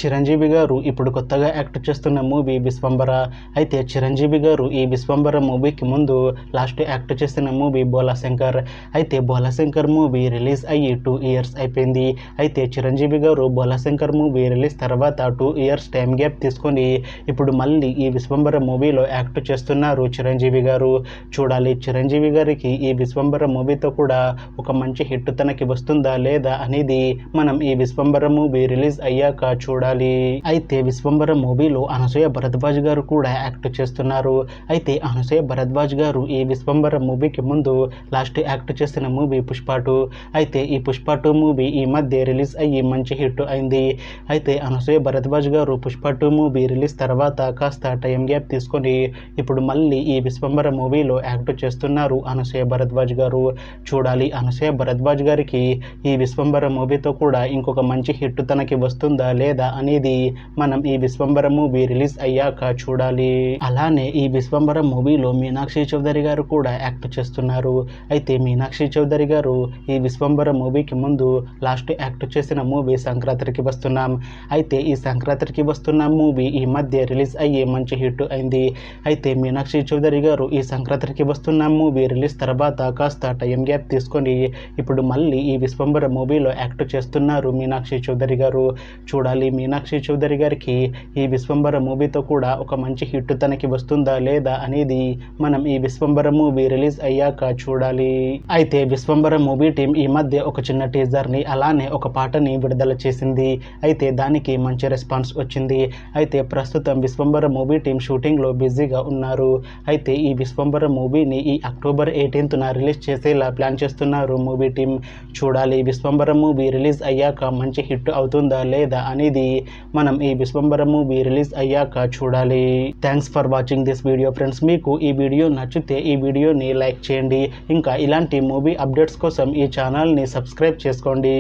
చిరంజీవి గారు ఇప్పుడు కొత్తగా యాక్ట్ చేస్తున్న మూవీ విశ్వంబర. అయితే చిరంజీవి గారు ఈ విశ్వంబర మూవీకి ముందు లాస్ట్ యాక్ట్ చేసిన మూవీ బోలాశంకర్. అయితే బోలాశంకర్ మూవీ రిలీజ్ అయ్యి 2 ఇయర్స్ అయిపోయింది. అయితే చిరంజీవి గారు బోలాశంకర్ మూవీ రిలీజ్ తర్వాత 2 ఇయర్స్ టైం గ్యాప్ తీసుకొని ఇప్పుడు మళ్ళీ ఈ విశ్వంబర మూవీలో యాక్ట్ చేస్తున్నారు చిరంజీవి గారు. చూడాలి చిరంజీవి గారికి ఈ విశ్వంబర మూవీతో కూడా ఒక మంచి హిట్ తనకి వస్తుందా లేదా అనేది మనం ఈ విశ్వంబర మూవీ రిలీజ్ అయ్యాక చూడాలి. అయితే విశ్వంబర మూవీలో అనసూయ భరద్వాజ్ గారు కూడా యాక్ట్ చేస్తున్నారు. అయితే అనసూయ భరద్వాజ్ గారు ఈ విశ్వంబర మూవీకి ముందు లాస్ట్ యాక్ట్ చేసిన మూవీ పుష్ప 2. అయితే ఈ పుష్ప 2 మూవీ ఈ మధ్య రిలీజ్ అయ్యి మంచి హిట్ అయింది. అయితే అనసూయ భరద్వాజ్ గారు పుష్ప 2 మూవీ రిలీజ్ తర్వాత కాస్త టైం గ్యాప్ తీసుకొని ఇప్పుడు మళ్ళీ ఈ విశ్వంబర మూవీలో యాక్ట్ చేస్తున్నారు అనసూయ భరద్వాజ్ గారు. చూడాలి అనసూయ భరద్వాజ్ గారికి ఈ విశ్వంబర మూవీతో కూడా ఇంకొక మంచి హిట్ తనకి వస్తుందా లేదా అనేది మనం ఈ విశ్వంబర మూవీ రిలీజ్ అయ్యాక చూడాలి. అలానే ఈ విశ్వంబర మూవీలో మీనాక్షి చౌదరి గారు కూడా యాక్ట్ చేస్తున్నారు. అయితే మీనాక్షి చౌదరి గారు ఈ విశ్వంబర మూవీకి ముందు లాస్ట్ యాక్ట్ చేసిన మూవీ సంక్రాంతికి వస్తున్నాం. అయితే ఈ సంక్రాంతికి వస్తున్నాం మూవీ ఈ మధ్య రిలీజ్ అయ్యి మంచి హిట్ అయింది. అయితే మీనాక్షి చౌదరి గారు ఈ సంక్రాంతికి వస్తున్నాం మూవీ రిలీజ్ తర్వాత కాస్త టైం గ్యాప్ తీసుకొని ఇప్పుడు మళ్ళీ ఈ విశ్వంబర మూవీలో యాక్ట్ చేస్తున్నారు మీనాక్షి చౌదరి గారు. చూడాలి మీనాక్షి చౌదరి గారికి ఈ విశ్వంబర మూవీతో కూడా ఒక మంచి హిట్ తనకి వస్తుందా లేదా అనేది మనం ఈ విశ్వంబర మూవీ రిలీజ్ అయ్యాక చూడాలి. అయితే విశ్వంబర మూవీ టీం ఈ మధ్య ఒక చిన్న టీజర్ని అలానే ఒక పాటని విడుదల చేసింది. అయితే దానికి మంచి రెస్పాన్స్ వచ్చింది. అయితే ప్రస్తుతం విశ్వంబర మూవీ టీం షూటింగ్లో బిజీగా ఉన్నారు. అయితే ఈ విశ్వంబర మూవీని ఈ అక్టోబర్ 18న రిలీజ్ చేసేలా ప్లాన్ చేస్తున్నారు మూవీ టీం. చూడాలి విశ్వంబర మూవీ రిలీజ్ అయ్యాక మంచి హిట్ అవుతుందా లేదా అనేది మనం ఈ విశ్వంబర మూవీ రిలీజ్ అయ్యాక చూడాలి. Thanks for watching this video friends. మీకు ఈ వీడియో నచ్చితే ఈ వీడియోని లైక్ చేయండి. ఇంకా ఇలాంటి మూవీ అప్డేట్స్ కోసం ఈ ఛానల్ని సబ్స్క్రైబ్ చేసుకోండి.